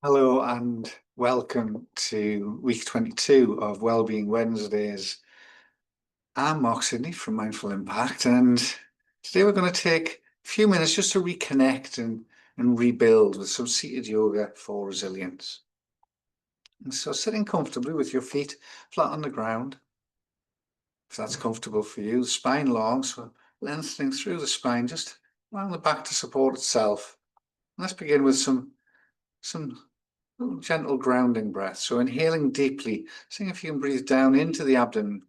Hello and welcome to week 22 of Wellbeing Wednesdays. I'm Mark Sidney from Mindful Impact, and today we're going to take a few minutes just to reconnect and rebuild with some seated yoga for resilience. And so sitting comfortably with your feet flat on the ground, if that's comfortable for you, the spine long, so lengthening through the spine, just allowing the back to support itself. And let's begin with some gentle grounding breath. So inhaling deeply, seeing if you can breathe down into the abdomen,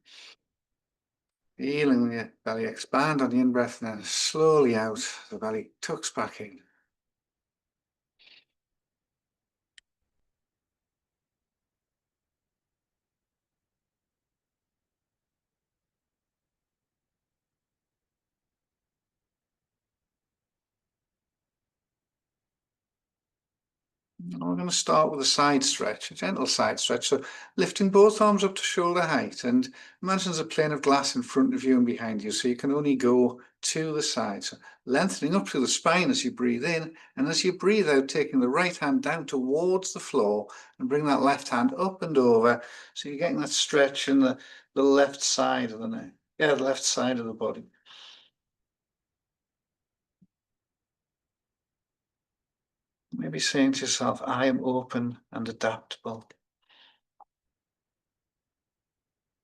feeling the belly expand on the in-breath, and then slowly out, the belly tucks back in. And we're going to start with a side stretch, a gentle side stretch. So lifting both arms up to shoulder height, and imagine there's a plane of glass in front of you and behind you, so you can only go to the side. So lengthening up through the spine as you breathe in, and as you breathe out, taking the right hand down towards the floor and bring that left hand up and over. So you're getting that stretch in the left side of the neck. Yeah, the left side of the body. Maybe saying to yourself, I am open and adaptable.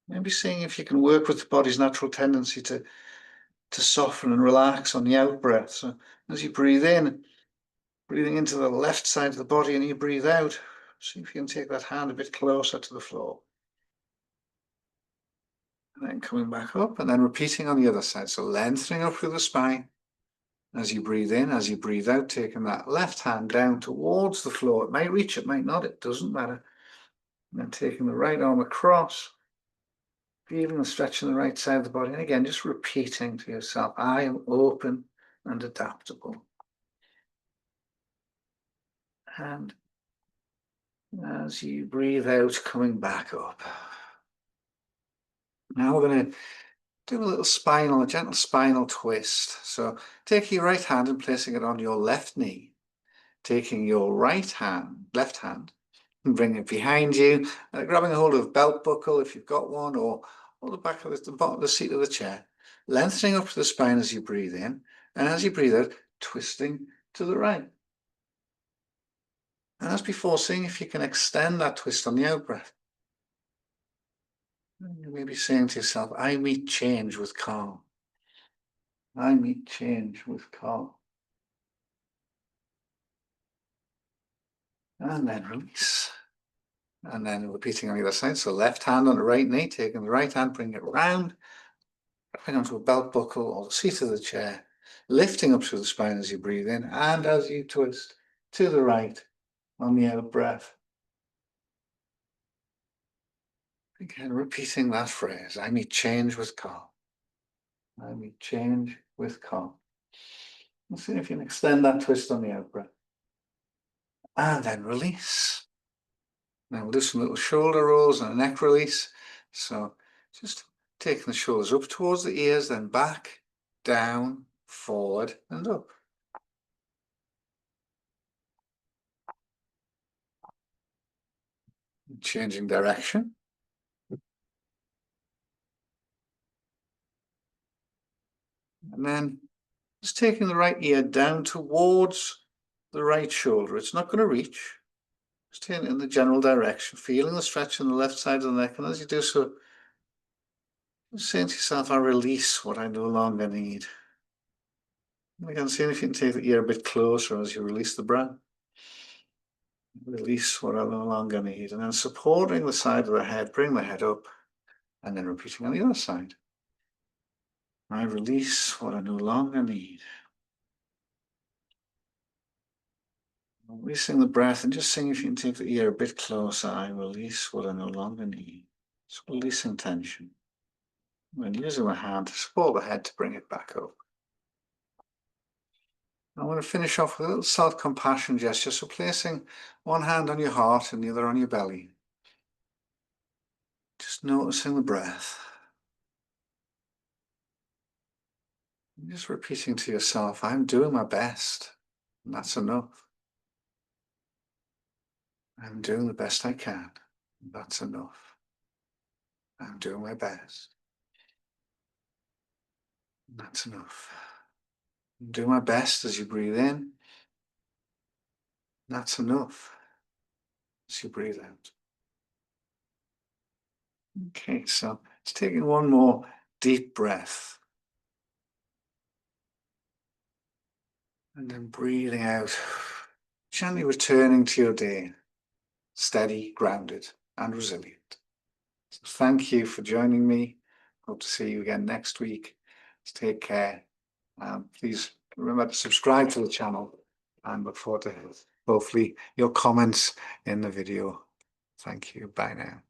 Maybe seeing if you can work with the body's natural tendency to soften and relax on the out breath. So as you breathe in, breathing into the left side of the body, and you breathe out, see if you can take that hand a bit closer to the floor. And then coming back up, and then repeating on the other side. So lengthening up through the spine. As you breathe in, as you breathe out, taking that left hand down towards the floor. It might reach, it might not, it doesn't matter. And then taking the right arm across, feeling the stretch on the right side of the body. And again, just repeating to yourself, I am open and adaptable. And as you breathe out, coming back up. Now we're going to do a gentle spinal twist. So taking your right hand and placing it on your left knee. Taking your left hand, and bring it behind you, grabbing a hold of a belt buckle if you've got one, or the back of the bottom of the seat of the chair. Lengthening up to the spine as you breathe in, and as you breathe out, twisting to the right. And as before, seeing if you can extend that twist on the out breath. You may be saying to yourself, I meet change with calm. I meet change with calm. And then release. And then repeating on the other side. So left hand on the right knee, taking the right hand, bring it round, wrapping onto a belt buckle or the seat of the chair, lifting up through the spine as you breathe in, and as you twist to the right on the out breath. Again, repeating that phrase, I meet change with calm. I meet change with calm. And see if you can extend that twist on the out breath. And then release. Now we'll do some little shoulder rolls and a neck release. So just taking the shoulders up towards the ears, then back, down, forward, and up. Changing direction. And then just taking the right ear down towards the right shoulder. It's not going to reach. Just taking it in the general direction, feeling the stretch on the left side of the neck. And as you do so, just saying to yourself, I release what I no longer need. And again, seeing if you can take the ear a bit closer as you release the breath. Release what I no longer need. And then supporting the side of the head, bring the head up. And then repeating on the other side. I release what I no longer need. Releasing the breath and just seeing if you can take the ear a bit closer. I release what I no longer need. Just releasing tension. And using the hand to support the head to bring it back up. I want to finish off with a little self-compassion gesture. So placing one hand on your heart and the other on your belly. Just noticing the breath. And just repeating to yourself, I'm doing my best. And that's enough. I'm doing the best I can. That's enough. I'm doing my best. That's enough. I'm doing my best as you breathe in. That's enough as you breathe out. Okay, so it's taking one more deep breath. And then breathing out, gently returning to your day, steady, grounded, and resilient. So thank you for joining me. Hope to see you again next week. Take care. Please remember to subscribe to the channel and look forward to hopefully your comments in the video. Thank you. Bye now.